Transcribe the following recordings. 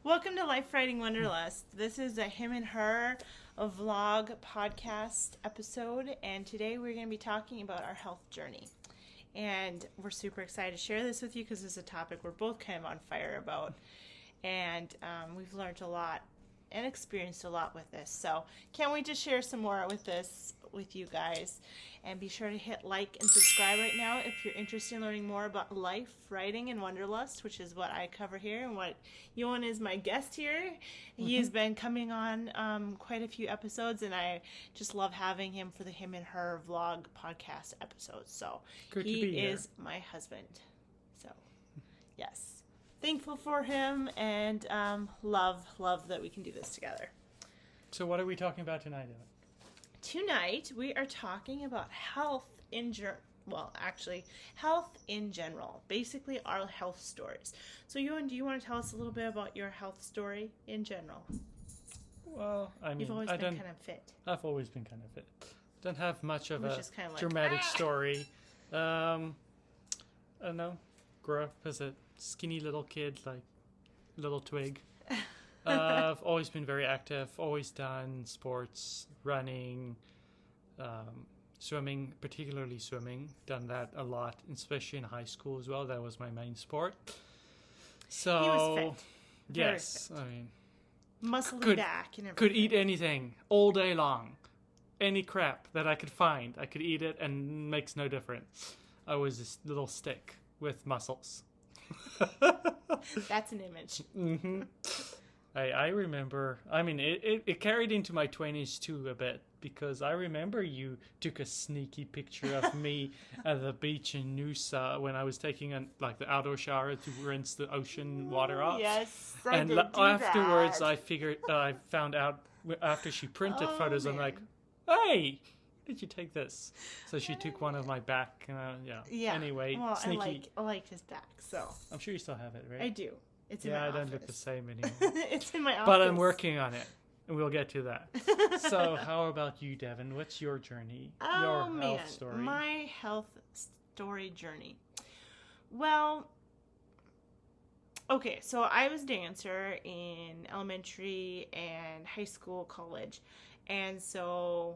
Welcome to Life Writing Wanderlust. This is a him and her vlog podcast episode, and today we're going to be talking about our health journey. And we're super excited to share this with you because this is a topic we're both kind of on fire about, and we've learned a lot and experienced a lot with this. So can't wait to share some more with you guys. And be sure to hit like and subscribe right now if you're interested in learning more about life, writing, and wanderlust, which is what I cover here and what Johan is my guest here. He has been coming on quite a few episodes, and I just love having him for the him and her vlog podcast episodes. So he is my husband. So yes, thankful for him, and love that we can do this together. So what are we talking about tonight, Devin? Tonight, we are talking about health in health in general. Basically, our health stories. So, Johan, do you want to tell us a little bit about your health story in general? Well, I mean, you've always been kind of fit. I've always been kind of fit. Don't have much of a kind of dramatic story. I don't know. Grew up as a skinny little kid, like little twig. I've always been very active, always done sports, running, swimming, particularly swimming. Done that a lot, especially in high school as well. That was my main sport. So, he was fit. Yes, fit. I mean, muscly back and everything. Could eat anything all day long. Any crap that I could find, I could eat it and makes no difference. I was this little stick with muscles. That's an image. Mm-hmm. I remember, I mean, it carried into my 20s too a bit, because I remember you took a sneaky picture of me at the beach in Noosa when I was taking the outdoor shower to rinse the ocean water off. Yes, and afterwards I found out after she printed photos, man. I'm like, hey, did you take this? So she took one of my back, yeah. Anyway, well, sneaky. I like his back, so. I'm sure you still have it, right? I do. It's in my I office. don't look the same anymore. It's in my office. But I'm working on it, and we'll get to that. So how about you, Devin? What's your journey? Your health story? My health story journey. Well, okay, so I was a dancer in elementary and high school, college, and so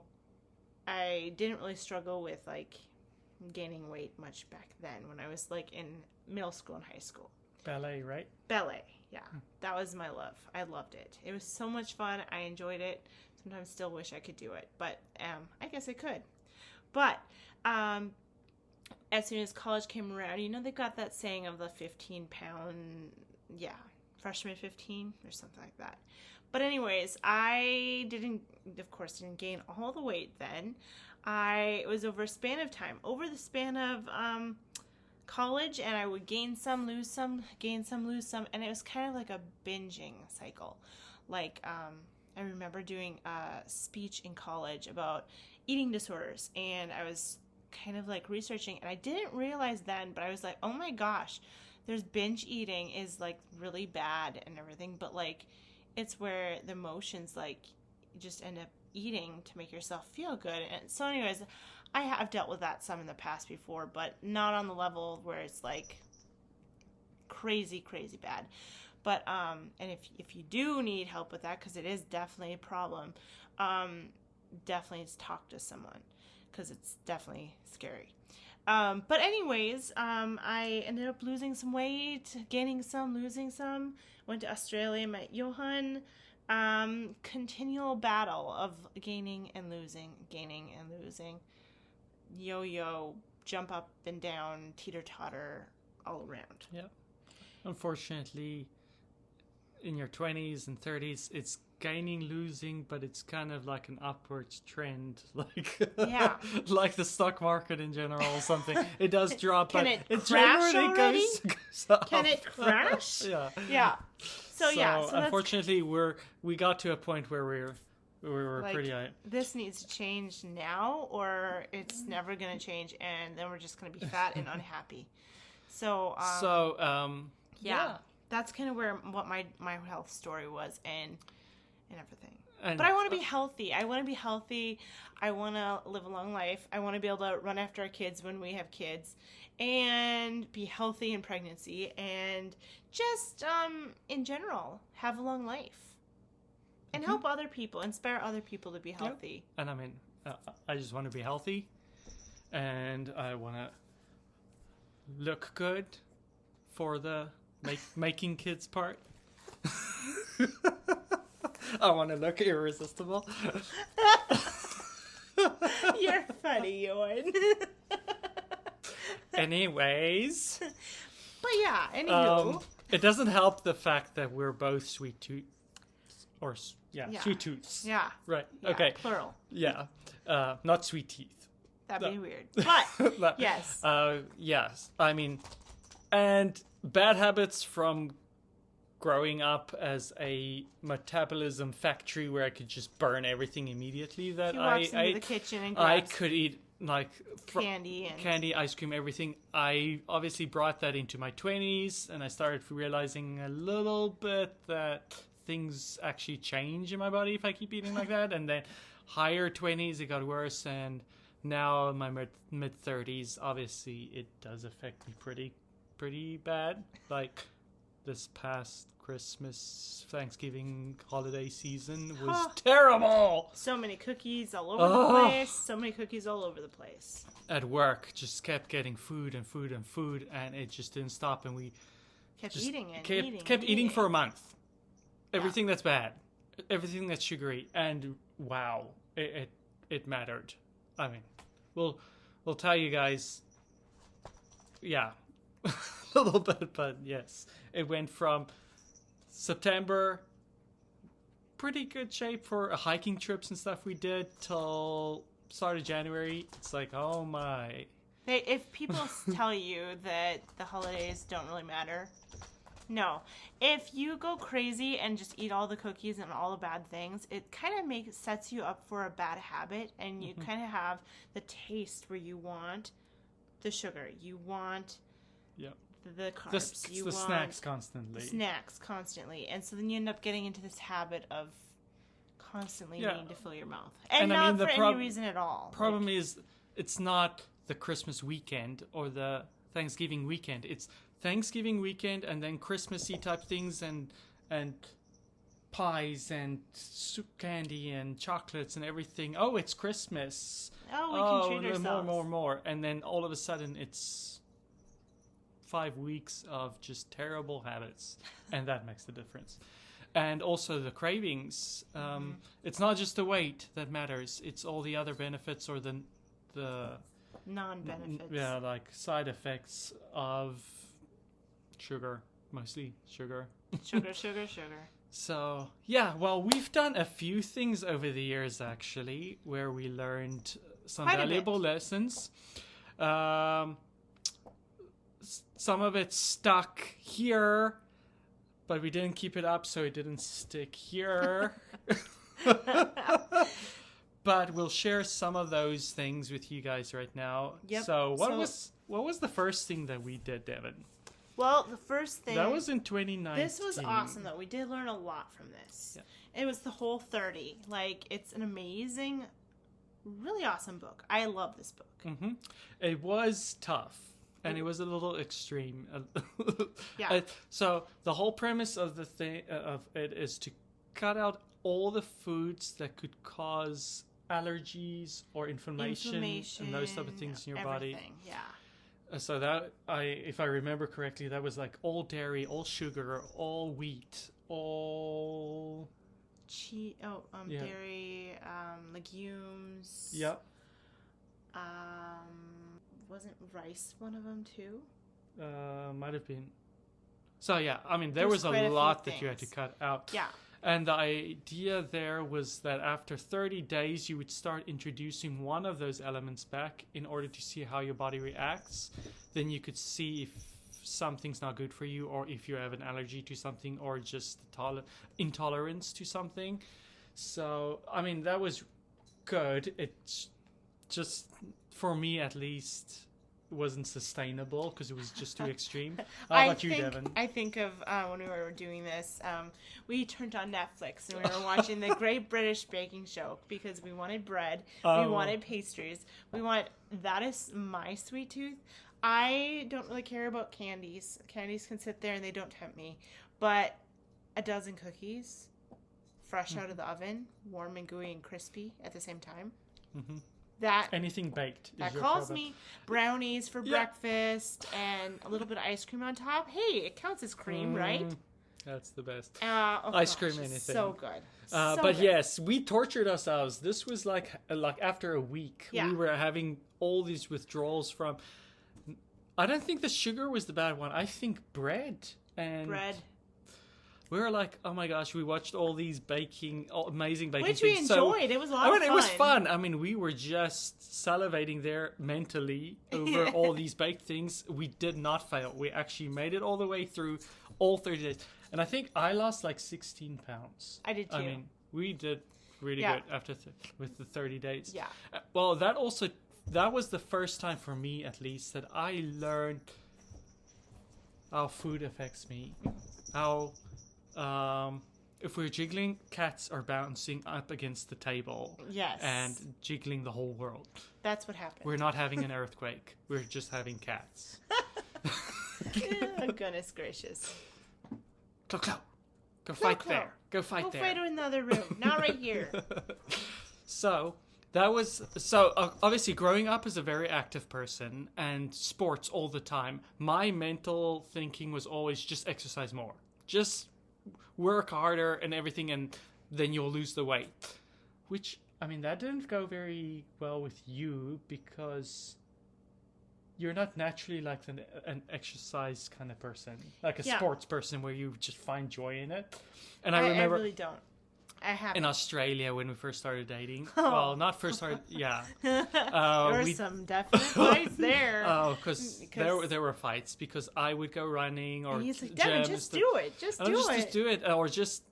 I didn't really struggle with gaining weight much back then when I was in middle school and high school. Ballet, right? Ballet, yeah. That was my love. I loved it. It was so much fun. I enjoyed it. Sometimes still wish I could do it, but I guess I could. But as soon as college came around, they've got that saying of the 15-pound, freshman 15 or something like that. But anyways, I didn't gain all the weight then. It was over a span of time. Over the span of college, and I would gain some, lose some, gain some, lose some, and it was kind of like a binging cycle. I remember doing a speech in college about eating disorders, and I was kind of researching, and I didn't realize then, but I was like, oh my gosh, there's binge eating is really bad and everything, but it's where the emotions you just end up eating to make yourself feel good. And so anyways, I have dealt with that some in the past before, but not on the level where it's crazy bad. But and if you do need help with that, because it is definitely a problem, definitely talk to someone, because it's definitely scary. But anyways, I ended up losing some weight, gaining some, losing some. Went to Australia, met Johan. Continual battle of gaining and losing, yo-yo, jump up and down, teeter-totter, all around. Yeah. Unfortunately, in your 20s and 30s, it's gaining, losing, but it's kind of like an upwards trend, like the stock market in general or something. It does drop, but it generally goes up. Can it crash? Yeah. So unfortunately, we got to a point where we were pretty. This needs to change now, or it's never going to change, and then we're just going to be fat and unhappy. So that's kind of what my health story was, and and everything. And, but I want to be healthy. I want to be healthy. I want to live a long life. I want to be able to run after our kids when we have kids and be healthy in pregnancy and just, in general, have a long life and help other people, inspire other people to be healthy. Yep. And I mean, I just want to be healthy and I want to look good for the making kids part. I want to look irresistible. You're funny, Johan. Anyways. But yeah, anywho. It doesn't help the fact that we're both sweet tooth. Or, sweet tooths. Yeah. Right. Yeah, Okay. Plural. Yeah. Not sweet teeth. That'd be weird. But, yes. Yes. I mean, and bad habits from growing up as a metabolism factory where I could just burn everything immediately that into the kitchen and I could eat like candy, ice cream, everything. I obviously brought that into my 20s and I started realizing a little bit that things actually change in my body if I keep eating like that. And then higher 20s, it got worse. And now in my mid 30s, obviously it does affect me pretty bad. Like this past Christmas, Thanksgiving holiday season was terrible. So many cookies all over the place. So many cookies all over the place. At work, just kept getting food and food and food, and it just didn't stop. And we kept eating for a month. Everything that's bad, everything that's sugary, and wow, it mattered. I mean, we'll tell you guys. Yeah. A little bit, but yes, it went from September, pretty good shape for hiking trips and stuff we did, till start of January. It's like, oh my. If people tell you that the holidays don't really matter, no. If you go crazy and just eat all the cookies and all the bad things, it kind of sets you up for a bad habit, and you kind of have the taste where you want the sugar, you want. Yep. The carbs. You want snacks constantly. And so then you end up getting into this habit of constantly needing to fill your mouth. And not I mean, for any reason at all. Problem is, it's not the Christmas weekend or the Thanksgiving weekend. It's Thanksgiving weekend and then Christmassy type things and pies and soup candy and chocolates and everything. Oh, it's Christmas. Oh, we can treat ourselves. More. And then all of a sudden it's 5 weeks of just terrible habits, and that makes the difference. And also the cravings. It's not just the weight that matters; it's all the other benefits or the non-benefits. Like side effects of sugar, mostly sugar. Sugar. So yeah, well, we've done a few things over the years actually, where we learned some valuable lessons. Some of it stuck here, but we didn't keep it up, so it didn't stick here. But we'll share some of those things with you guys right now. Yep. So what was the first thing that we did, Devin? Well, the first thing... That was in 2019. This was awesome, though. We did learn a lot from this. Yeah. It was the Whole 30. Like, it's an amazing, really awesome book. I love this book. Mm-hmm. It was tough. And it was a little extreme. Yeah. So the whole premise of the thing of it is to cut out all the foods that could cause allergies or inflammation and those type of things in your body. Yeah. So that if I remember correctly, that was like all dairy, all sugar, all wheat, all dairy, legumes. Yep. Wasn't rice one of them too? Might have been. So yeah, I mean, there was a lot that you had to cut out. Yeah. And the idea there was that after 30 days, you would start introducing one of those elements back in order to see how your body reacts. Then you could see if something's not good for you, or if you have an allergy to something, or just intolerance to something. So, I mean, that was good. It's just, for me at least, wasn't sustainable because it was just too extreme. How about you, Devin? I think of when we were doing this, we turned on Netflix and we were watching the Great British Baking Show because we wanted bread, we wanted pastries, that is my sweet tooth. I don't really care about candies. Candies can sit there and they don't tempt me, but a dozen cookies, fresh out of the oven, warm and gooey and crispy at the same time. Mm-hmm. That anything baked. That calls me. Brownies for breakfast and a little bit of ice cream on top. Hey, it counts as cream, right? That's the best. Ice cream, anything. So good. But yes, we tortured ourselves. This was like after a week, we were having all these withdrawals from. I don't think the sugar was the bad one. I think bread. We were like, oh my gosh, we watched all these amazing baking things. Which we enjoyed. It was a lot of fun. It was fun. I mean, we were just salivating there mentally over all these baked things. We did not fail. We actually made it all the way through all 30 days. And I think I lost like 16 pounds. I did too. I mean, we did really good after with the 30 days. Yeah. Well, that was the first time for me, at least, that I learned how food affects me. How... if we're jiggling, cats are bouncing up against the table. Yes. And jiggling the whole world. That's what happened. We're not having an earthquake. We're just having cats. Oh, goodness gracious. Clo. Go fight there. Go fight there. Go fight in another room. Not right here. So, obviously growing up as a very active person and sports all the time, my mental thinking was always just exercise more. Just work harder and everything, and then you'll lose the weight. Which, I mean, that didn't go very well with you because you're not naturally like an exercise kind of person, like a sports person where you just find joy in it. And I remember, I really don't. I haven't. In Australia when we first started dating. Well, not first started. Yeah, there were some definite fights there. Because there were fights because I would go running or he's like, Devin, just do it. Just do it. Or just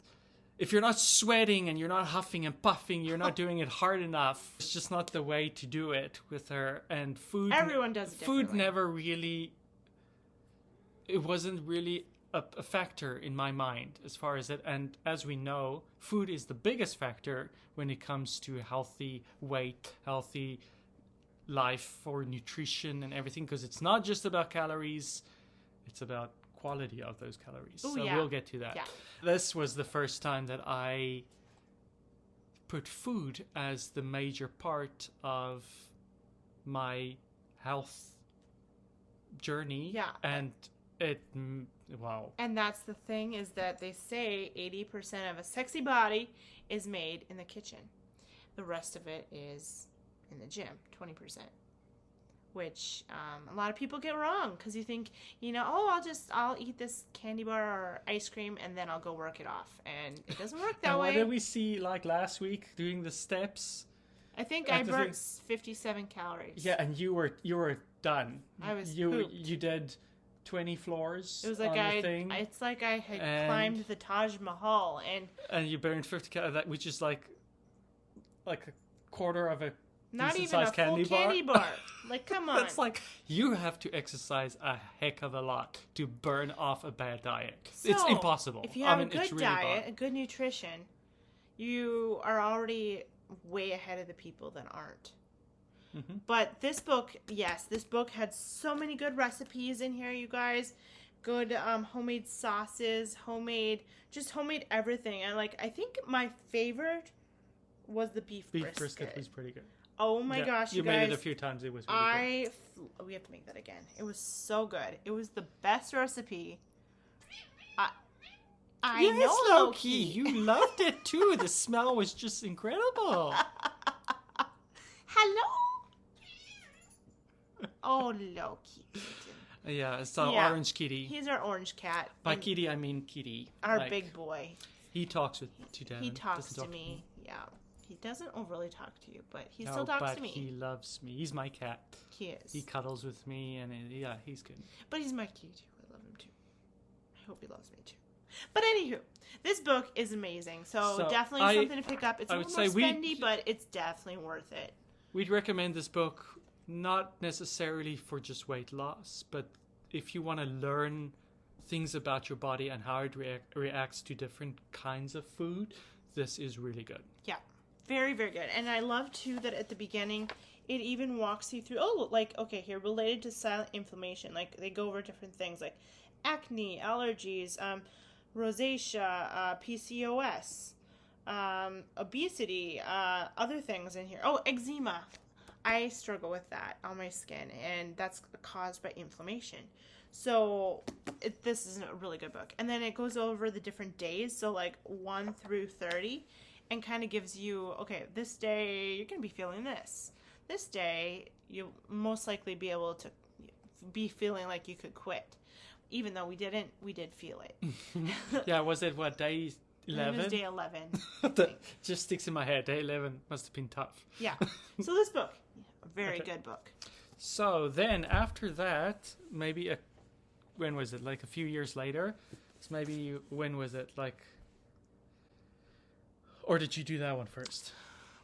if you're not sweating and you're not huffing and puffing, you're not doing it hard enough. It's just not the way to do it with her. And food. Everyone does it food never really. It wasn't really a factor in my mind as far as it, and as we know, food is the biggest factor when it comes to healthy weight, healthy life, for nutrition and everything, because it's not just about calories, it's about quality of those calories. Ooh, so we'll get to that. This was the first time that I put food as the major part of my health journey. And wow. And that's the thing, is that they say 80% of a sexy body is made in the kitchen. The rest of it is in the gym, 20%. Which a lot of people get wrong because you think, I'll eat this candy bar or ice cream and then I'll go work it off. And it doesn't work that way. What did we see like last week doing the steps? I think I burnt 57 calories. Yeah, and you were done. I was pooped. You did 20 floors. It was like it's like I had climbed the Taj Mahal and you burned 50 calories, which is like a quarter of a not even a full candy bar. Like, come on. It's like you have to exercise a heck of a lot to burn off a bad diet. So, it's impossible. If you have a good diet, a good nutrition, you are already way ahead of the people that aren't. Mm-hmm. But this book had so many good recipes in here, you guys. Good homemade sauces, homemade everything. And I think my favorite was the beef brisket. Beef brisket was pretty good. Oh my gosh, you guys. You made it a few times. It was really good. We have to make that again. It was so good. It was the best recipe. I know, Loki. You loved it too. The smell was just incredible. Hello? Oh, Loki. Yeah, it's our orange kitty. He's our orange cat. By kitty, I mean kitty. Our big boy. He talks to Devin. He talks to me. Yeah. He doesn't overly talk to you, but he still talks to me. He loves me. He's my cat. He is. He cuddles with me, and he's good. But he's my kitty too. I love him too. I hope he loves me too. But anywho, this book is amazing. So definitely something to pick up. It's a little more spendy, but it's definitely worth it. We'd recommend this book not necessarily for just weight loss, but if you want to learn things about your body and how it reacts to different kinds of food, this is really good. Yeah, very, very good. And I love, too, that at the beginning, it even walks you through, okay, here, related to silent inflammation. Like, they go over different things, like acne, allergies, rosacea, PCOS, obesity, other things in here. Oh, eczema. I struggle with that on my skin, and that's caused by inflammation. So this is a really good book. And then it goes over the different days, so like 1 through 30, and kind of gives you, okay, this day you're going to be feeling this. This day you'll most likely be able to be feeling like you could quit. Even though we didn't, we did feel it. Yeah, was it what, day 11? It was day 11. That just sticks in my head. Day 11 must have been tough. Yeah. So this book, a very good book. So then after that, maybe when was it? Like a few years later? So maybe, when was it? Like, or did you do that one first?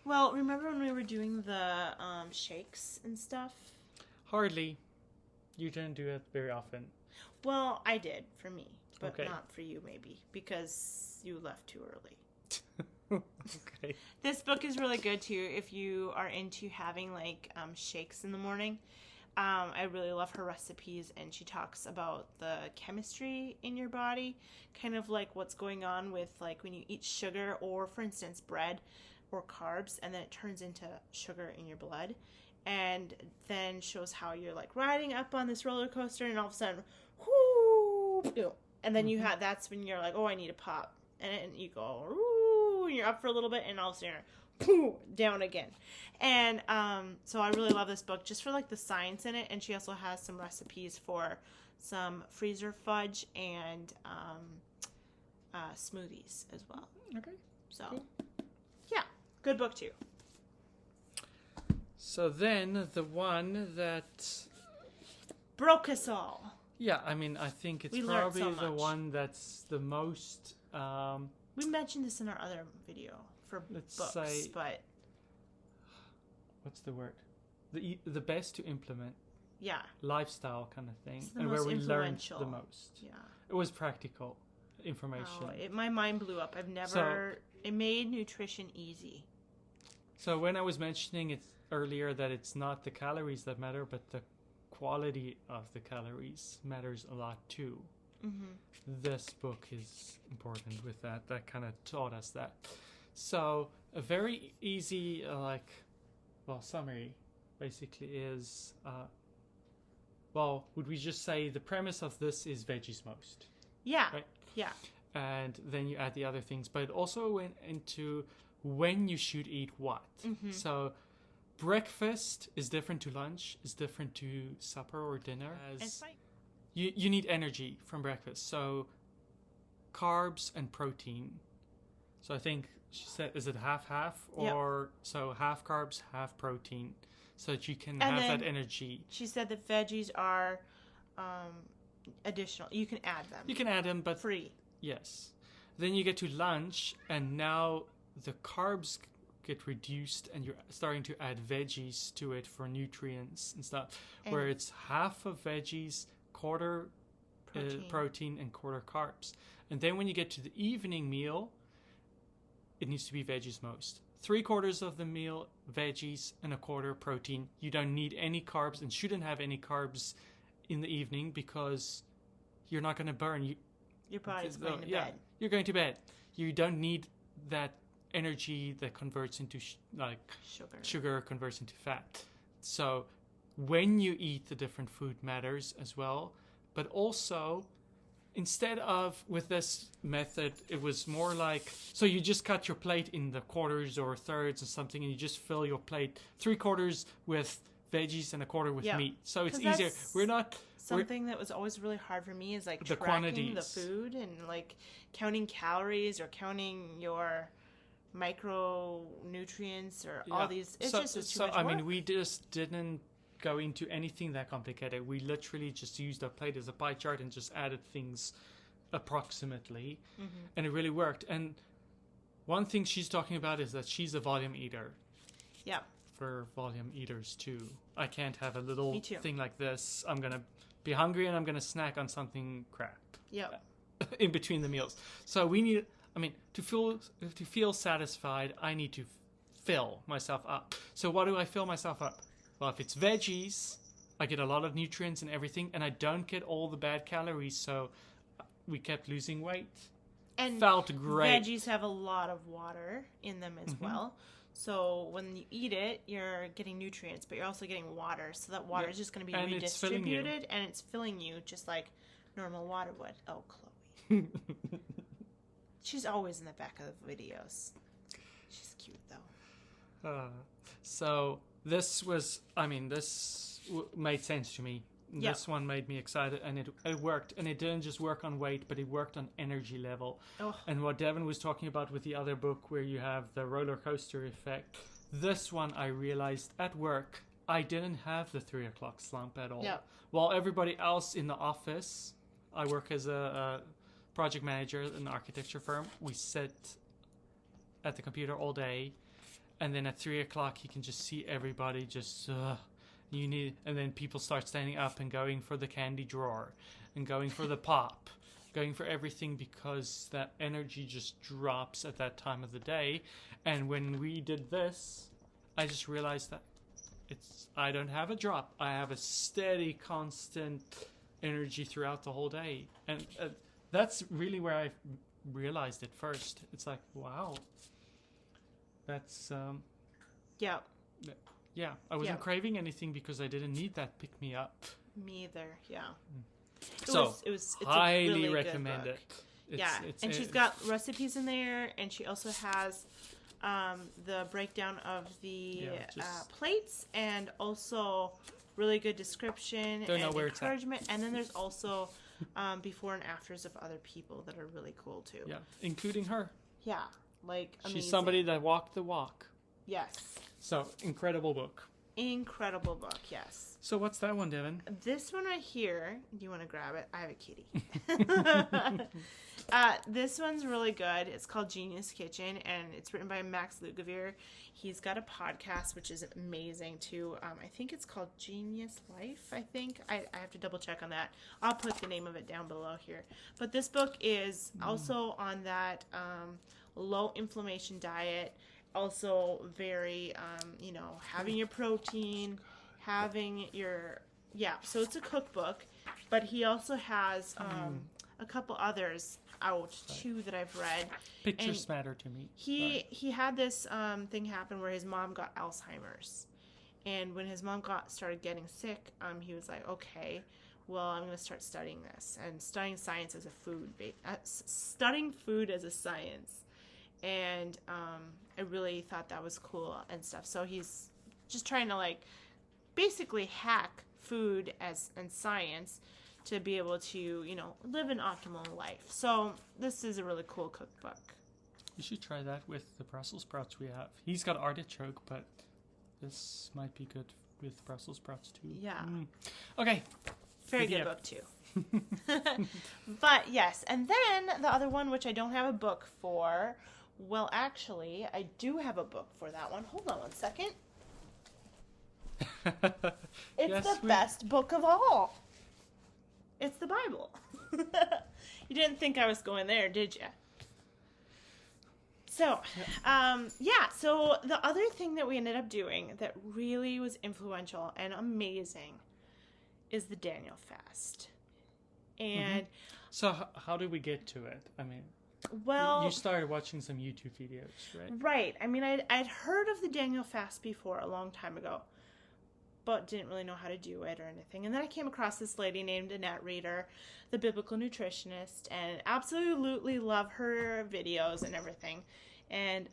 Well, remember when we were doing the shakes and stuff? Hardly. You didn't do it very often. Well, I did, for me. But Okay. not for you, maybe. Because you left too early. Okay. This book is really good, too, if you are into having, like, shakes in the morning. I really love her recipes, and she talks about the chemistry in your body, kind of like what's going on with, like, when you eat sugar or, for instance, bread or carbs, and then it turns into sugar in your blood, and then shows how you're, like, riding up on this roller coaster, and all of a sudden, whoo, and then you have, that's when you're like, oh, I need a pop, and you go, ooh, and you're up for a little bit, and all of a sudden you're down again. And so I really love this book just for like the science in it, and she also has some recipes for some freezer fudge and smoothies as well. Okay. So yeah, good book too. So then the one that broke us all. Yeah, I mean, I think it's We learned probably so the much. one that's the most We mentioned this in our other video for let's books, say, but what's the word? The best to implement. yeah, Lifestyle kind of thing, It's the and where most we learned influential. the most. yeah. It was practical information. Oh, my mind blew up. I've never. It made nutrition easy. So when I was mentioning it earlier that it's not the calories that matter, but the quality of the calories matters a lot too. Mm-hmm. This book is important with that. That kind of taught us that. So a very easy, summary basically is, would we just say the premise of this is veggies most? Yeah. Right? Yeah. And then you add the other things, but it also went into when you should eat what. Mm-hmm. So breakfast is different to lunch, is different to supper or dinner. It's like You need energy from breakfast, so carbs and protein. So I think she said, is it half or so half carbs, half protein, so that you can have that energy. She said that veggies are additional. You can add them. You can add them, but free. yes. Then you get to lunch, and now the carbs get reduced, and you're starting to add veggies to it for nutrients and stuff. Where it's half of veggies, quarter protein and quarter carbs. And then when you get to the evening meal, it needs to be veggies most. 3/4 of the meal veggies and 1/4 protein. You don't need any carbs and shouldn't have any carbs in the evening because you're not going to burn. Your body's going to bed. You're going to bed. You don't need that energy that converts into sugar converts into fat. So when you eat the different food matters as well, but also instead of with this method, it was more like, so you just cut your plate in the quarters or thirds or something, and you just fill your plate 3/4 with veggies and 1/4 with meat. So it's easier. Something that was always really hard for me is like the tracking quantities. the food and like counting calories or counting your micronutrients or all these. It's just too much work. I mean, we just didn't go into anything that complicated. We literally just used our plate as a pie chart and just added things approximately, and it really worked. And one thing she's talking about is that she's a volume eater. Yeah. for volume eaters too. I can't have a little Me too. thing like this. I'm gonna be hungry and I'm gonna snack on something crap. Yep. In between the meals. So we need. I mean, to feel satisfied, I need to fill myself up. So what do I fill myself up? Well, if it's veggies, I get a lot of nutrients and everything, and I don't get all the bad calories. So we kept losing weight. And felt great. Veggies have a lot of water in them as well. So when you eat it, you're getting nutrients, but you're also getting water. So that water is just going to be redistributed, and it's filling you just like normal water would. Oh, Chloe. She's always in the back of the videos. She's cute, though. So this was, made sense to me. Yep. This one made me excited, and it worked. And it didn't just work on weight, but it worked on energy level. Oh. And what Devin was talking about with the other book, where you have the roller coaster effect, this one I realized at work, I didn't have the 3 o'clock slump at all. Yep. While everybody else in the office, I work as a project manager in an architecture firm, we sit at the computer all day, and then at 3 o'clock you can just see everybody just and then people start standing up and going for the candy drawer and going for the pop, going for everything, because that energy just drops at that time of the day. And when we did this, I just realized that I don't have a drop. I have a steady, constant energy throughout the whole day. And that's really where I realized it first. It's like, wow. That's Yeah. Yeah, I wasn't craving anything because I didn't need that pick me up. Me either. Yeah. It's highly a really recommend good book. it. And she's got recipes in there, and she also has the breakdown of the plates, and also really good description and encouragement. And then there's also before and afters of other people that are really cool too. Yeah, including her. Yeah, like amazing. She's somebody that walked the walk. Yes. So, incredible book. Incredible book, yes. So, what's that one, Devin? This one right here, do you want to grab it? I have a kitty. This one's really good. It's called Genius Kitchen, and it's written by Max Lugavere. He's got a podcast, which is amazing, too. I think it's called Genius Life, I think. I have to double check on that. I'll put the name of it down below here. But this book is also on that low inflammation diet. Also very, having your protein, having your, so it's a cookbook, but he also has a couple others out too that I've read. Pictures matter to me. He had this thing happen where his mom got Alzheimer's, and when his mom started getting sick, he was like, okay, well, I'm going to start studying this, and studying science as studying food as a science. And I really thought that was cool and stuff. So he's just trying to basically hack food and science to be able to, live an optimal life. So this is a really cool cookbook. You should try that with the Brussels sprouts we have. He's got artichoke, but this might be good with Brussels sprouts too. Yeah. Okay. Very good book too. But yes, and then the other one, which I don't have a book for. Well, actually, I do have a book for that one. Hold on one second. It's the best book of all. It's the Bible. You didn't think I was going there, did you? So, so the other thing that we ended up doing that really was influential and amazing is the Daniel fast. And so how did we get to it? I mean, well, you started watching some YouTube videos, right? Right. I mean, I'd heard of the Daniel fast before a long time ago, but didn't really know how to do it or anything. And then I came across this lady named Annette Reeder, the biblical nutritionist, and absolutely love her videos and everything. And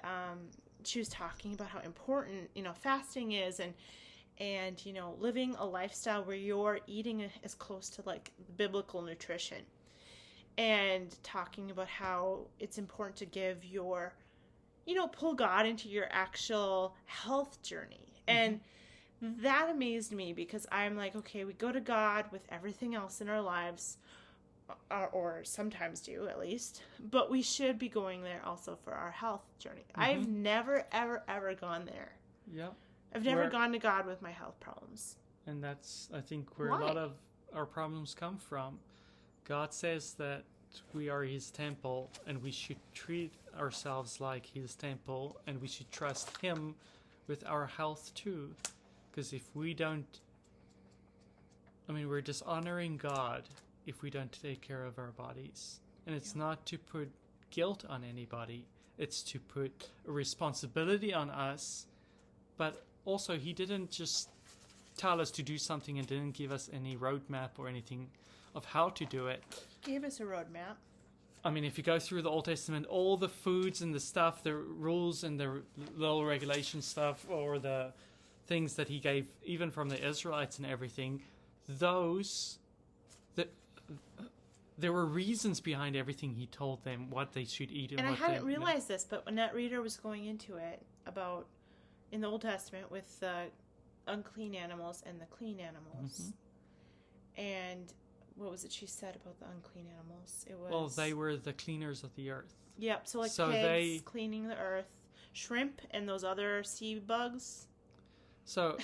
she was talking about how important, fasting is, and living a lifestyle where you're eating as close to biblical nutrition. And talking about how it's important to give your, pull God into your actual health journey. And that amazed me because I'm like, okay, we go to God with everything else in our lives, or sometimes do at least, but we should be going there also for our health journey. I've never, ever, ever gone there. Yep. I've never gone to God with my health problems. And that's, I think, where Why? a lot of our problems come from. God says that we are his temple, and we should treat ourselves like his temple, and we should trust him with our health too. Because if we don't, we're dishonoring God if we don't take care of our bodies. And it's not to put guilt on anybody. It's to put a responsibility on us. But also, he didn't just tell us to do something and didn't give us any roadmap or anything of how to do it. Gave us a roadmap. If you go through the Old Testament, all the foods and the stuff, the rules and the little regulation stuff, or the things that he gave, even from the Israelites and everything, there were reasons behind everything he told them, what they should eat. And I hadn't realized this, but when that reader was going into it about, in the Old Testament, with the unclean animals and the clean animals, and what was it she said about the unclean animals? It was... Well, they were the cleaners of the earth. Yep, so pigs cleaning the earth, shrimp and those other sea bugs. So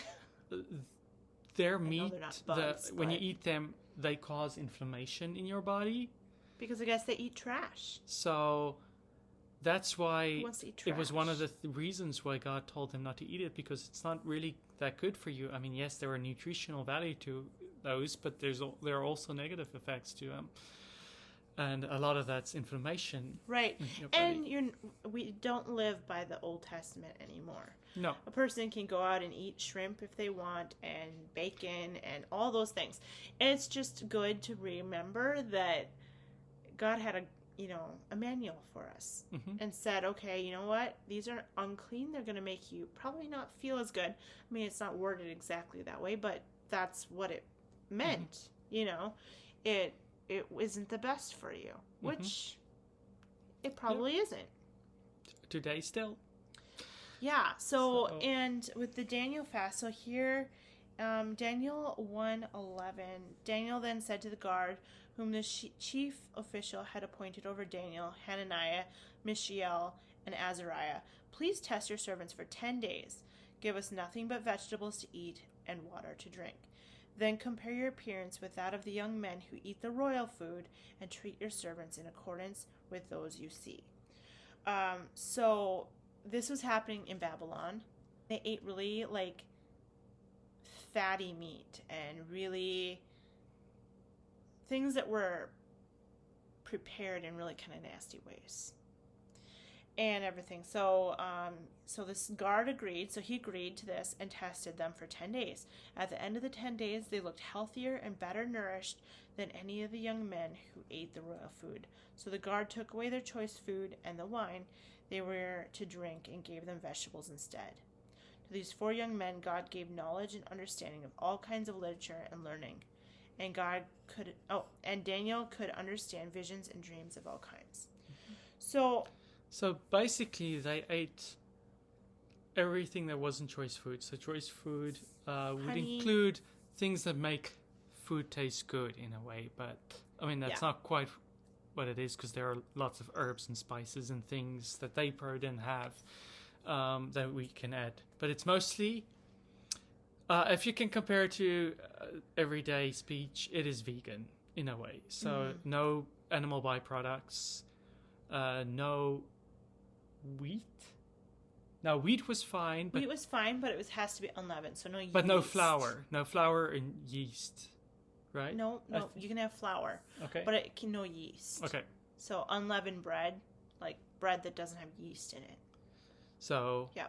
their meat, bugs, when you eat them, they cause inflammation in your body. Because I guess they eat trash. So that's why Who wants to eat trash? It was one of the reasons why God told them not to eat it, because it's not really that good for you. Yes, there are nutritional value to those, but there are also negative effects to them. And a lot of that's inflammation. Right. And we don't live by the Old Testament anymore. No. A person can go out and eat shrimp if they want, and bacon and all those things. And it's just good to remember that God had a manual for us and said, okay, you know what? These are unclean. They're going to make you probably not feel as good. It's not worded exactly that way, but that's what it meant. It isn't the best for you, which it probably isn't. Today still. Yeah, and with the Daniel fast, so here, Daniel 1:11, Daniel then said to the guard, whom the chief official had appointed over Daniel, Hananiah, Mishael, and Azariah, please test your servants for 10 days. Give us nothing but vegetables to eat and water to drink. Then compare your appearance with that of the young men who eat the royal food, and treat your servants in accordance with those you see. So this was happening in Babylon. They ate really fatty meat and really things that were prepared in really kind of nasty ways and everything. So this guard agreed. So he agreed to this and tested them for 10 days. At the end of the 10 days, they looked healthier and better nourished than any of the young men who ate the royal food. So the guard took away their choice food and the wine they were to drink and gave them vegetables instead. To these 4 young men, God gave knowledge and understanding of all kinds of literature and learning. And Daniel could understand visions and dreams of all kinds. So basically, they ate everything that wasn't choice food. So choice food would include things that make food taste good in a way. But, that's not quite what it is, because there are lots of herbs and spices and things that they probably didn't have that we can add. But it's mostly... if you can compare it to everyday speech, it is vegan in a way. So no animal byproducts, no wheat. Now wheat was fine. Wheat was fine, but it has to be unleavened, so no yeast. But no flour and yeast, right? No, you can have flour. Okay. But it can no yeast. Okay. So unleavened bread, like bread that doesn't have yeast in it. So yeah,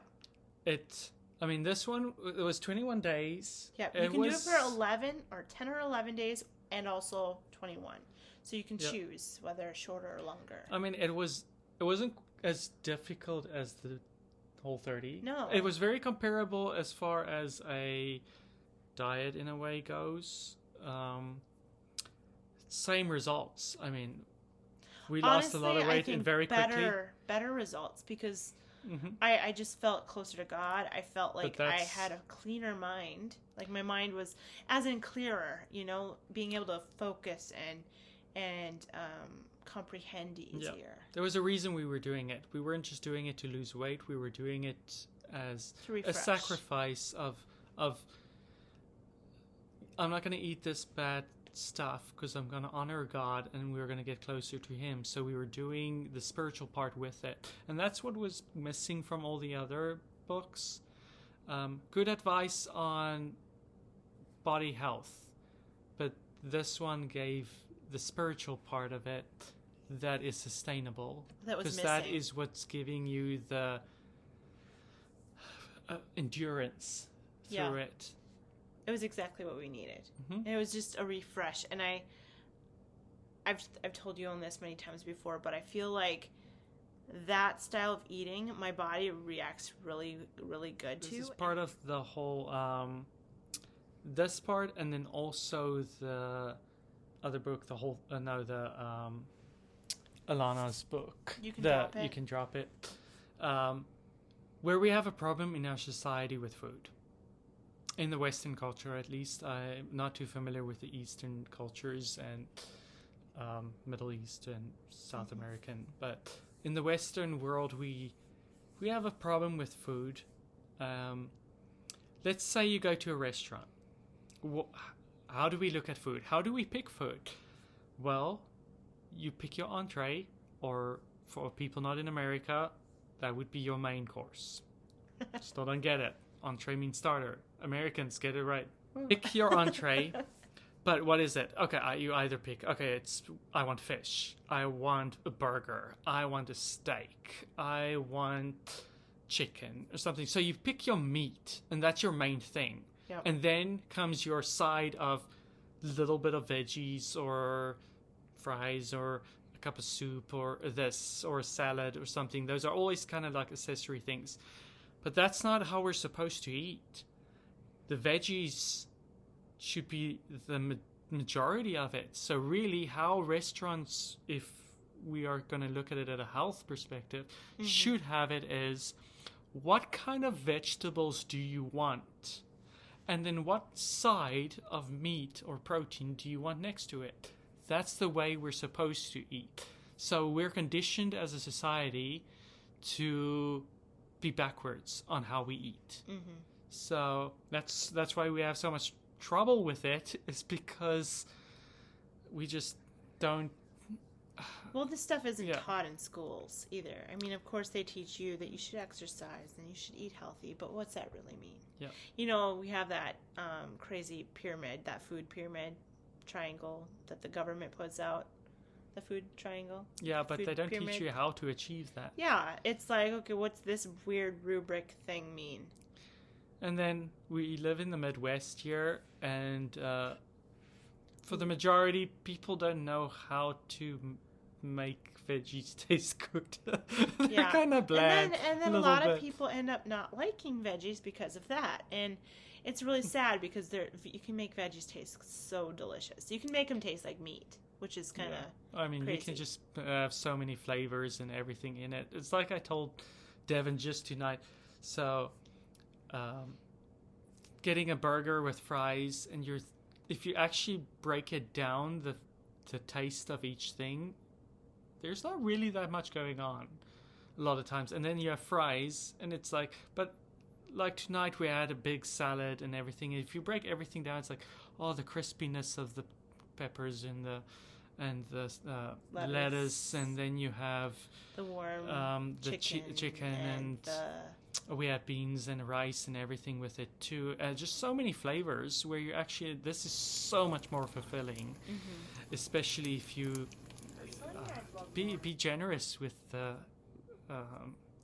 this one, it was 21 days. Yeah, you can do it for 11 or 10 or 11 days, and also 21. So you can choose whether shorter or longer. It wasn't as difficult as the Whole30. No. It was very comparable as far as a diet in a way goes. Same results. We lost a lot of weight and very quickly. Better results, because I just felt closer to God. I felt like I had a cleaner mind. Like my mind was, as in clearer, being able to focus and comprehend easier. Yeah. There was a reason we were doing it. We weren't just doing it to lose weight. We were doing it as To a refresh. sacrifice of I'm not going to eat this bad stuff because I'm going to honor God and we're going to get closer to Him. So we were doing the spiritual part with it. And that's what was missing from all the other books. Good advice on body health. But this one gave the spiritual part of it that is sustainable. That was missing. Because that is what's giving you the endurance through it. It was exactly what we needed. Mm-hmm. And it was just a refresh. And I've told you on this many times before, but I feel like that style of eating, my body reacts really, really good to. This is part of the whole, this part, and then also the other book, Alana's book. You Can Drop It. You Can Drop It. Where we have a problem in our society with food. In the Western culture, at least. I'm not too familiar with the Eastern cultures and Middle East and South American. But in the Western world, we have a problem with food. Let's say you go to a restaurant. How do we look at food? How do we pick food? Well, you pick your entree, or for people not in America, that would be your main course. Still don't get it. Entree means starter. Americans get it right. Pick your entree, but what is it? Okay, you either pick, I want fish, I want a burger, I want a steak, I want chicken or something. So you pick your meat, and that's your main thing. Yep. And then comes your side of little bit of veggies or fries or a cup of soup or this or a salad or something. Those are always kind of like accessory things. But that's not how we're supposed to eat. The veggies should be the majority of it. So really how restaurants, if we are going to look at it at a health perspective, should have it is, what kind of vegetables do you want? And then what side of meat or protein do you want next to it? That's the way we're supposed to eat. So we're conditioned as a society to be backwards on how we eat. Mm-hmm. So that's why we have so much trouble with it, is because we just don't. Well, this stuff isn't taught in schools either. I mean, of course they teach you that you should exercise and you should eat healthy, but what's that really mean? Yeah. You know, we have that crazy pyramid, that food pyramid triangle that the government puts out. The food triangle. Yeah, but they don't pyramid. teach you how to achieve that. Yeah, it's like, okay, what's this weird rubric thing mean? And then we live in the Midwest here, and for the majority, people don't know how to make veggies taste good. They're kind of bland. And then a lot of people end up not liking veggies because of that. And it's really sad because you can make veggies taste so delicious. You can make them taste like meat, which is kind of crazy. You can just have so many flavors and everything in it. It's like I told Devin just tonight. So, getting a burger with fries, and if you actually break it down, the taste of each thing, there's not really that much going on a lot of times. And then you have fries, and it's like, but like tonight we had a big salad and everything. If you break everything down, it's like, the crispiness of the peppers and the lettuce, and then you have the warm chicken and we had beans and rice and everything with it too. Just so many flavors where you actually, this is so much more fulfilling, especially if you be generous with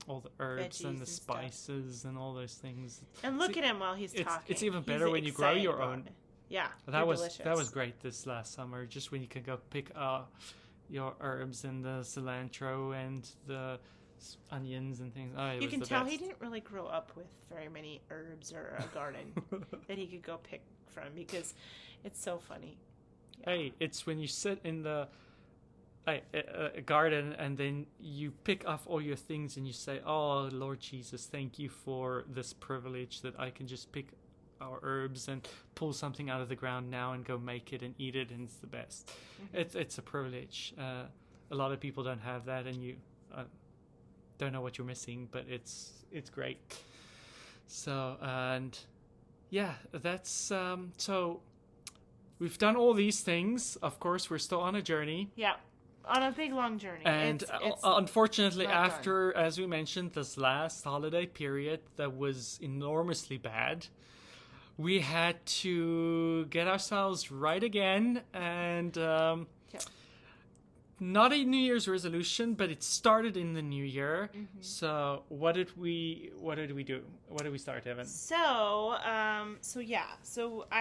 all the herbs and the spices and all those things. And look at him while he's talking. It's even better when you grow your own. Yeah, that was great this last summer. Just when you can go pick your herbs and the cilantro and the onions and things. You can tell he didn't really grow up with very many herbs or a garden that he could go pick from, because it's so funny. Yeah. Hey, it's when you sit in the garden and then you pick off all your things and you say, "Oh, Lord Jesus, thank you for this privilege that I can just pick our herbs and pull something out of the ground now and go make it and eat it, and it's the best." It's a privilege. A lot of people don't have that, and you don't know what you're missing, but it's great. So, and yeah, that's so we've done all these things. Of course, we're still on a journey. Yeah, on a big long journey. And unfortunately, after, as we mentioned, this last holiday period that was enormously bad, we had to get ourselves right again. And not a New Year's resolution, but it started in the new year. Mm-hmm. So what did we do? What did we start, Devin? So I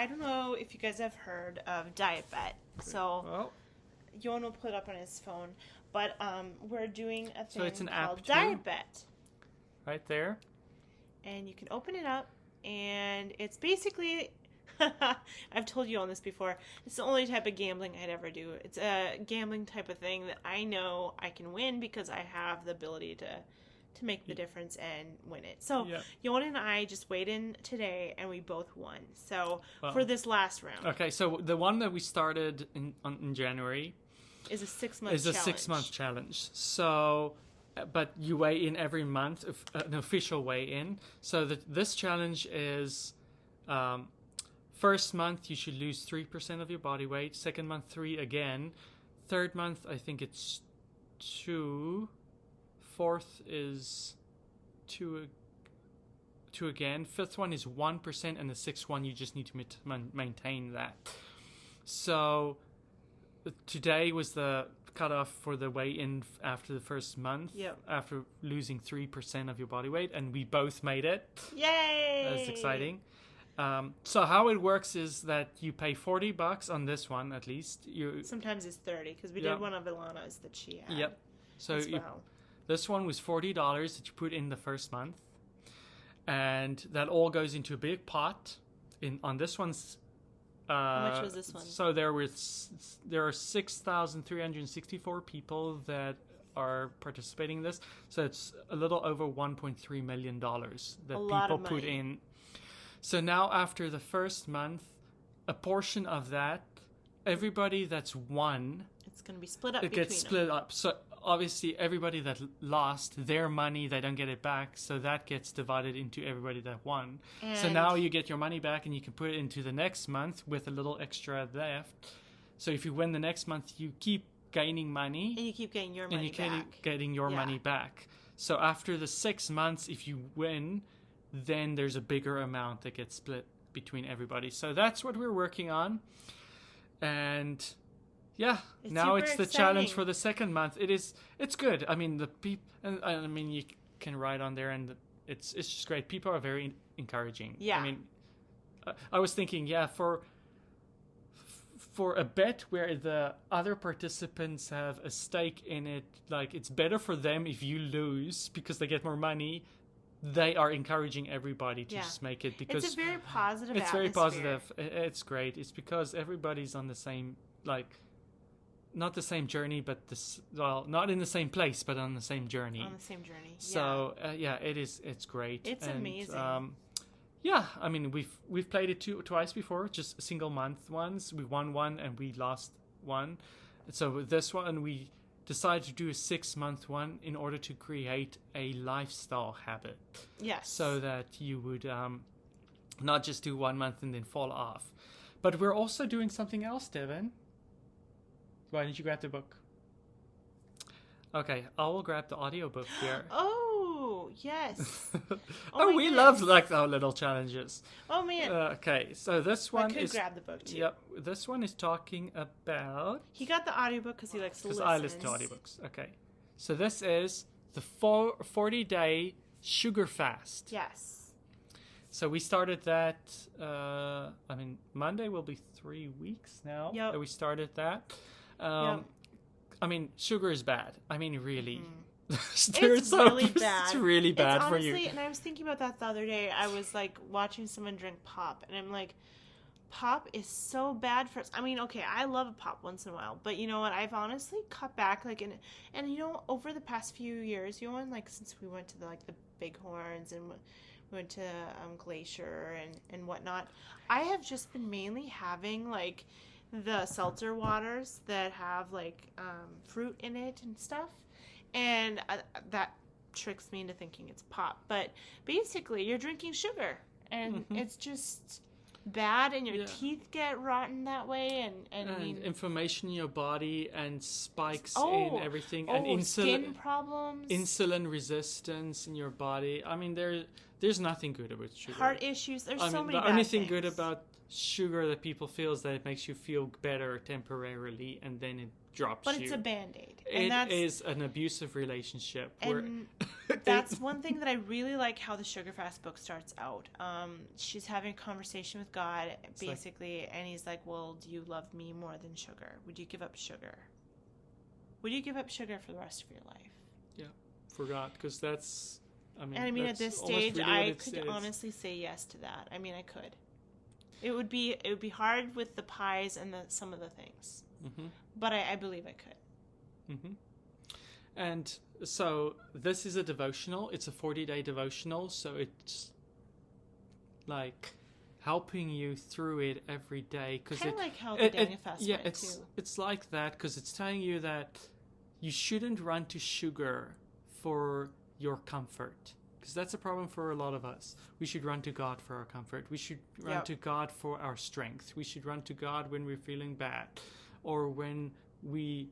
don't know if you guys have heard of Diet Bet. So Johan will put it up on his phone, but we're doing a thing it's an called app Diet Bet. Right there. And you can open it up, and it's basically... I've told you on this before. It's the only type of gambling I'd ever do. It's a gambling type of thing that I know I can win because I have the ability to make the difference and win it. So Johan and I just weighed in today, and we both won. So for this last round, okay. So the one that we started in January is a 6-month challenge. 6-month challenge. So, but you weigh in every month, an official weigh in. So this challenge is. First month, you should lose 3% of your body weight. Second month, 3 again. Third month, I think it's 2. Fourth is 2 again. Fifth one is 1%. And the sixth one, you just need to maintain that. So today was the cutoff for the weigh-in after the first month. Yep. After losing 3% of your body weight. And we both made it. Yay! That's exciting. So how it works is that you pay $40 on this one, at least. Sometimes it's 30 because we did one of Ilana's that she had. Yep. So this one was $40 that you put in the first month, and that all goes into a big pot. On this one's. How much was this one? So there are 6,364 people that are participating in this. So it's a little over $1.3 million that people put in. So now after the first month, a portion of that, everybody that's won... It's going to be split up. It gets split up. So obviously everybody that lost their money, they don't get it back. So that gets divided into everybody that won. So now you get your money back and you can put it into the next month with a little extra left. So if you win the next month, you keep gaining money. And you keep getting your money back. And you keep getting your money back. So after the 6 months, if you win... then there's a bigger amount that gets split between everybody. So that's what we're working on. And now it's the challenge for the second month. It's good. I mean, you can write on there and it's just great. People are very encouraging. Yeah. I mean, I was thinking, for a bet where the other participants have a stake in it, like it's better for them if you lose because they get more money. They are encouraging everybody to just make it because it's a very positive It's atmosphere. very positive. It's great. It's because everybody's on the same, not the same journey, but not in the same place, but on the same journey. On the same journey. So it's great. It's amazing. I mean we've played it twice before, just single month ones. We won one and we lost one. So this one we decided to do a 6-month one in order to create a lifestyle habit. Yes. So that you would not just do 1 month and then fall off. But we're also doing something else, Devin. Why didn't you grab the book? Okay, I will grab the audiobook here. Oh, yes. We love our little challenges. Oh, man. Okay, so this one I could grab the book, too. Yep, this one is talking about... He got the audiobook because he likes to listen. Because I listen to audiobooks. Okay. So this is the 40-day sugar fast. Yes. So we started that, Monday will be 3 weeks now that we started that. I mean, sugar is bad. I mean, really. It's really bad. It's really bad for you. Honestly, and I was thinking about that the other day. I was, watching someone drink pop, and I'm like, pop is so bad for us. I mean, okay, I love a pop once in a while, but you know what? I've honestly cut back, and you know, over the past few years, since we went to the Bighorns and we went to Glacier and whatnot, I have just been mainly having, the seltzer waters that have fruit in it and stuff, and that tricks me into thinking it's pop. But basically, you're drinking sugar, and it's just bad, and your teeth get rotten that way, and I mean, inflammation in your body and spikes in everything, and skin problems, insulin resistance in your body. I mean, there's nothing good about sugar. Heart issues. There's so many. The only thing good about sugar that people feel is that it makes you feel better temporarily, and then it drops but you. it's a band-aid. It is an abusive relationship. And that's one thing that I really like how the Sugar Fast book starts out. She's having a conversation with God, basically, and he's like, well, do you love me more than sugar? Would you give up sugar? Would you give up sugar for the rest of your life? Yeah, forgot, because that's... I mean, at this stage, really I could honestly say yes to that. I mean, I could. It would be hard with the pies and some of the things. But I believe I could. And so this is a devotional. It's a 40-day devotional. So it's like helping you through it every day. Kind of like how the Daniel Fast went too. It's like that because it's telling you that you shouldn't run to sugar for your comfort. Because that's a problem for a lot of us. We should run to God for our comfort. We should run to God for our strength. We should run to God when we're feeling bad. Or when we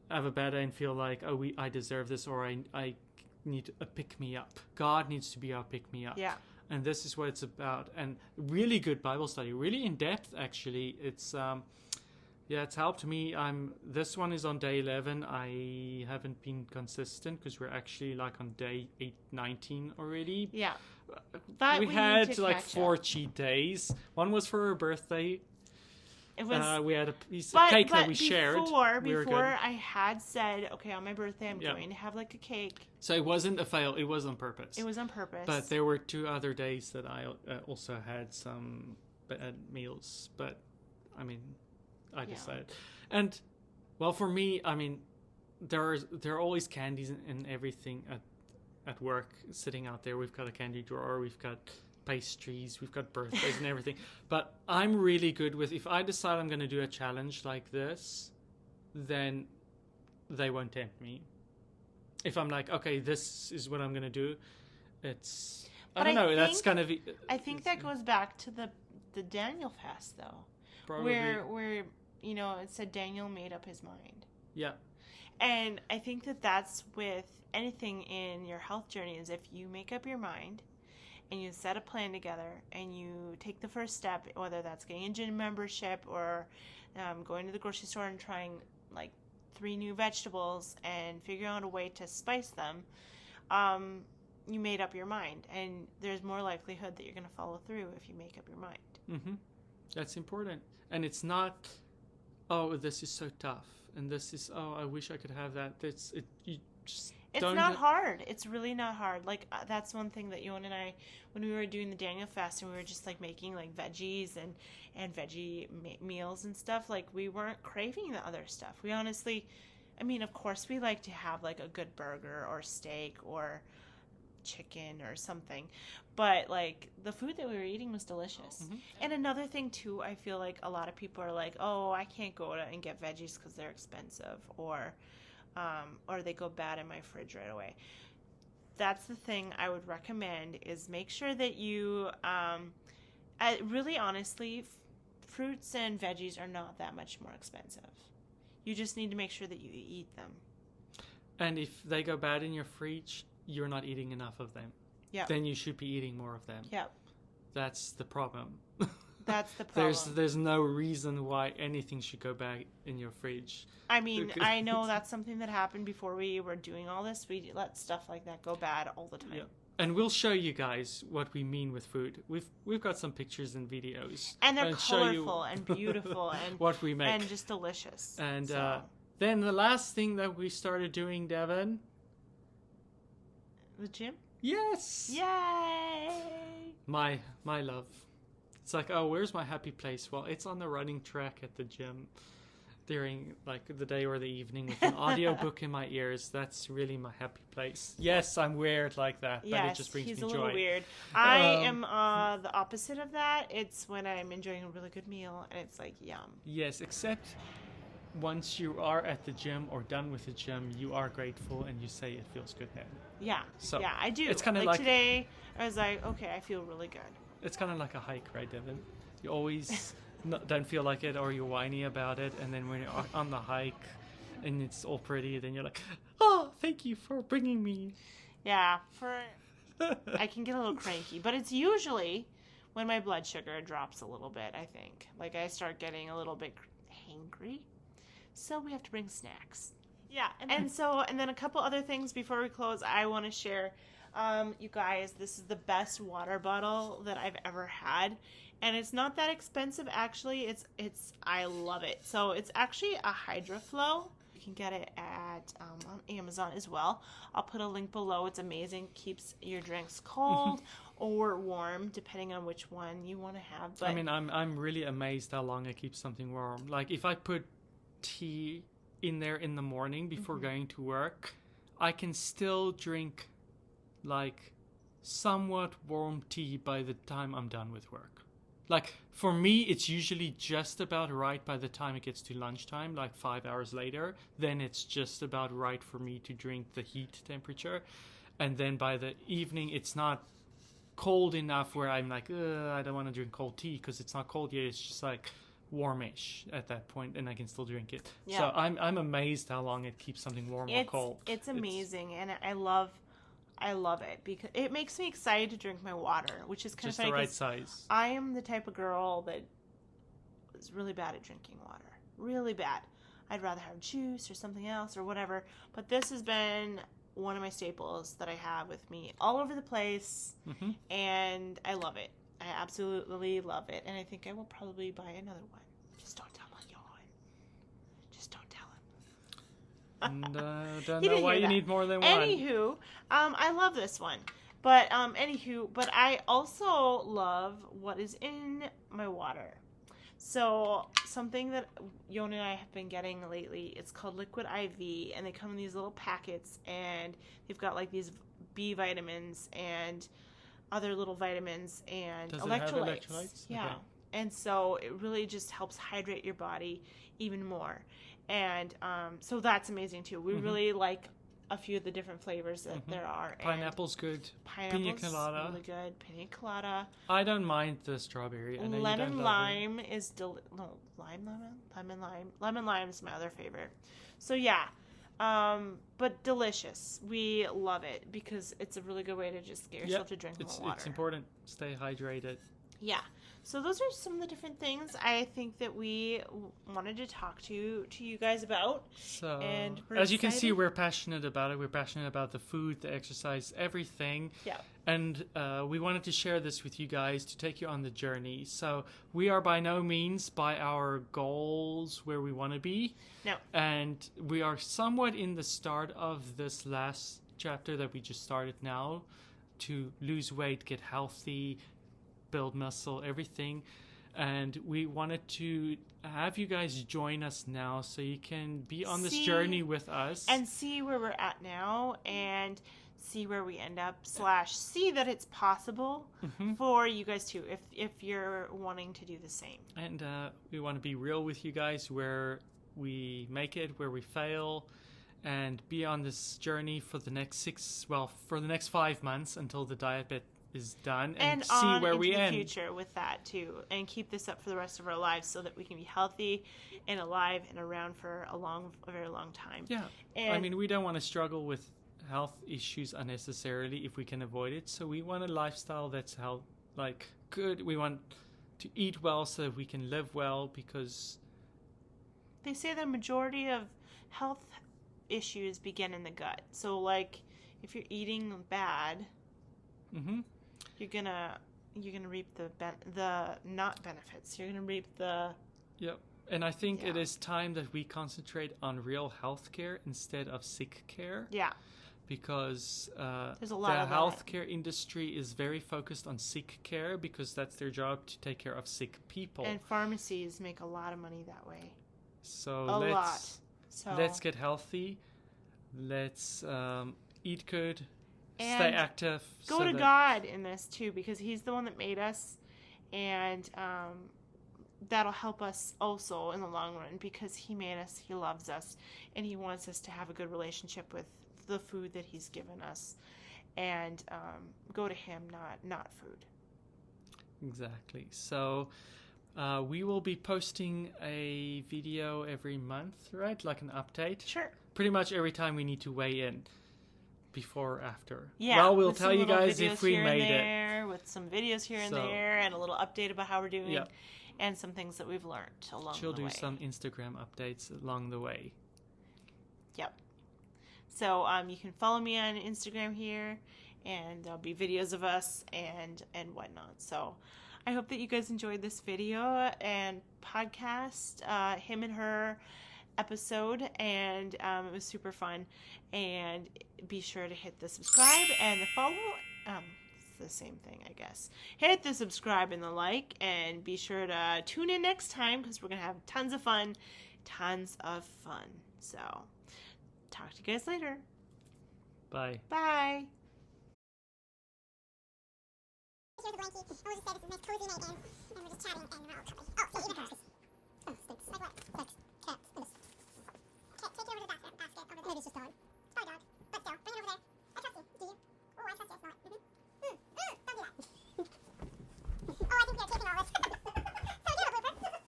have a bad day and feel like, I deserve this, or I need a pick-me-up. God needs to be our pick-me-up. Yeah. And this is what it's about. And really good Bible study, really in-depth, actually. It's it's helped me. This one is on day 11. I haven't been consistent because we're actually like on day 19 already. Yeah. We had like 4 cheat days. One was for her birthday. It was, we had a piece of cake that we shared. Before I had said, okay, on my birthday, I'm going to have like a cake. So it wasn't a fail. It was on purpose. It was on purpose. But there were 2 other days that I also had some bad meals. But, I mean, I decided. And, well, for me, I mean, there are always candies and everything at work sitting out there. We've got a candy drawer. We've got pastries, we've got birthdays and everything. But I'm really good with, if I decide I'm going to do a challenge like this, then they won't tempt me. If I'm like, okay, this is what I'm going to do, it's, I don't know, that's kind of... I think that goes back to the Daniel Fast, though. Probably. Where, you know, it said Daniel made up his mind. Yeah. And I think that's with anything in your health journey, is if you make up your mind, and you set a plan together, and you take the first step, whether that's getting a gym membership or going to the grocery store and trying like 3 new vegetables and figuring out a way to spice them, you made up your mind, and there's more likelihood that you're going to follow through if you make up your mind. That's important. And it's not, oh, this is so tough, and this is, oh, I wish I could have that. It's not hard. It's really not hard. Like, that's one thing that Johan and I, when we were doing the Daniel Fast and we were just like making like veggies and veggie meals and stuff, like we weren't craving the other stuff. We honestly, I mean, of course we like to have like a good burger or steak or chicken or something, but like the food that we were eating was delicious. And another thing too, I feel like a lot of people are like, oh, I can't go and get veggies because they're expensive, or they go bad in my fridge right away. That's the thing I would recommend, is make sure that you, really honestly, fruits and veggies are not that much more expensive. You just need to make sure that you eat them. And if they go bad in your fridge, you're not eating enough of them. Yeah. Then you should be eating more of them. Yeah. That's the problem. That's the problem. There's no reason why anything should go bad in your fridge. I mean, I know that's something that happened before we were doing all this. We let stuff like that go bad all the time. Yeah. And we'll show you guys what we mean with food. We've got some pictures and videos. And they're colorful and beautiful and what we make. And just delicious. And then the last thing that we started doing, Devin. The gym? Yes! Yay! My love. It's like, oh, where's my happy place? Well, it's on the running track at the gym during like the day or the evening with an audiobook in my ears. That's really my happy place. Yes, I'm weird like that, but it just brings me joy. Yes, he's a little weird. I am the opposite of that. It's when I'm enjoying a really good meal and it's like, yum. Yes, except once you are at the gym or done with the gym, you are grateful and you say it feels good now. Yeah. So yeah, I do. it's kind of like today, I was like, okay, I feel really good. It's kind of like a hike, right, Devin? You always don't feel like it, or you're whiny about it, and then when you're on the hike and it's all pretty, then you're like, oh, thank you for bringing me. Yeah, I can get a little cranky, but it's usually when my blood sugar drops a little bit, I think. Like, I start getting a little bit hangry, so we have to bring snacks. Yeah, and then a couple other things before we close I want to share. You guys, this is the best water bottle that I've ever had, and it's not that expensive actually. I love it. So it's actually a HydraFlow. You can get it at on Amazon as well. I'll put a link below. It's amazing. Keeps your drinks cold or warm depending on which one you want to have. But I mean, I'm really amazed how long it keeps something warm. Like if I put tea in there in the morning before going to work, I can still drink like somewhat warm tea by the time I'm done with work. Like for me, it's usually just about right by the time it gets to lunchtime, like 5 hours later. Then it's just about right for me to drink the heat temperature. And then by the evening, it's not cold enough where I'm like, I don't want to drink cold tea because it's not cold yet. It's just like warmish at that point, and I can still drink it. Yeah. So I'm amazed how long it keeps something warm or cold. It's amazing, and I love it because it makes me excited to drink my water, which is kind of funny. Just the right size. I am the type of girl that is really bad at drinking water. Really bad. I'd rather have juice or something else or whatever. But this has been one of my staples that I have with me all over the place, and I love it. I absolutely love it, and I think I will probably buy another one. Just don't tell Johan. Just don't tell him. And don't know why you need more than one. Anywho, I love this one. But but I also love what is in my water. So something that Johan and I have been getting lately, it's called Liquid IV, and they come in these little packets, and they've got like these B vitamins and other little vitamins and Does electrolytes. It have electrolytes? Yeah. Okay. And so it really just helps hydrate your body even more. And so that's amazing too. We really like a few of the different flavors that there are. Pineapple's good. Pineapple's Pina colada. really good. Pina colada. I don't mind the strawberry. I know Lemon lime is lemon lime is my other favorite. So yeah, but delicious. We love it because it's a really good way to just get yourself to drink more water. It's important. Stay hydrated. Yeah. So those are some of the different things I think that we wanted to talk to you guys about. So, and as you can see, we're passionate about it. We're passionate about the food, the exercise, everything. Yeah. And we wanted to share this with you guys to take you on the journey. So we are by no means by our goals where we want to be. No. And we are somewhat in the start of this last chapter that we just started now to lose weight, get healthy, build muscle, everything. And we wanted to have you guys join us now so you can be on this journey with us and see where we're at now and see where we end up / see that it's possible for you guys too if you're wanting to do the same. And we want to be real with you guys where we make it, where we fail, and be on this journey for the next 5 months until the diet is done, and see where we end. And future with that too, and keep this up for the rest of our lives so that we can be healthy and alive and around for a very long time. Yeah, and I mean, we don't want to struggle with health issues unnecessarily if we can avoid it. So we want a lifestyle that's good. We want to eat well so that we can live well, because they say the majority of health issues begin in the gut. So like if you're eating bad, you're gonna reap the not benefits. You're gonna reap the And I think it is time that we concentrate on real healthcare instead of sick care. Yeah. Because there's a lot the of healthcare industry is very focused on sick care because that's their job, to take care of sick people. And pharmacies make a lot of money that way. So So let's get healthy. Let's eat good. Stay active. Go to God in this too, because He's the one that made us, and that'll help us also in the long run because He made us, He loves us, and He wants us to have a good relationship with the food that he's given us, and go to him, not food. Exactly. So we will be posting a video every month, right? Like an update. Sure. Pretty much every time we need to weigh in. Before or after. Yeah. Well, we'll tell you guys if we made it. With some videos here and there, and a little update about how we're doing. Yeah. And some things that we've learned along the way. She'll do some Instagram updates along the way. Yep. So you can follow me on Instagram here, and there'll be videos of us and whatnot. So I hope that you guys enjoyed this video and podcast, him and her episode, and it was super fun. And be sure to hit the subscribe and the follow. It's the same thing, I guess. Hit the subscribe and the like, and be sure to tune in next time, because we're gonna have tons of fun. So talk to you guys later. Bye. Bye. Here's a blankie, and we'll just say this is a nice cozy night in, and we're just chatting, and we're all cuddly. Oh, so even hers. Oh, stinks. Like what? Like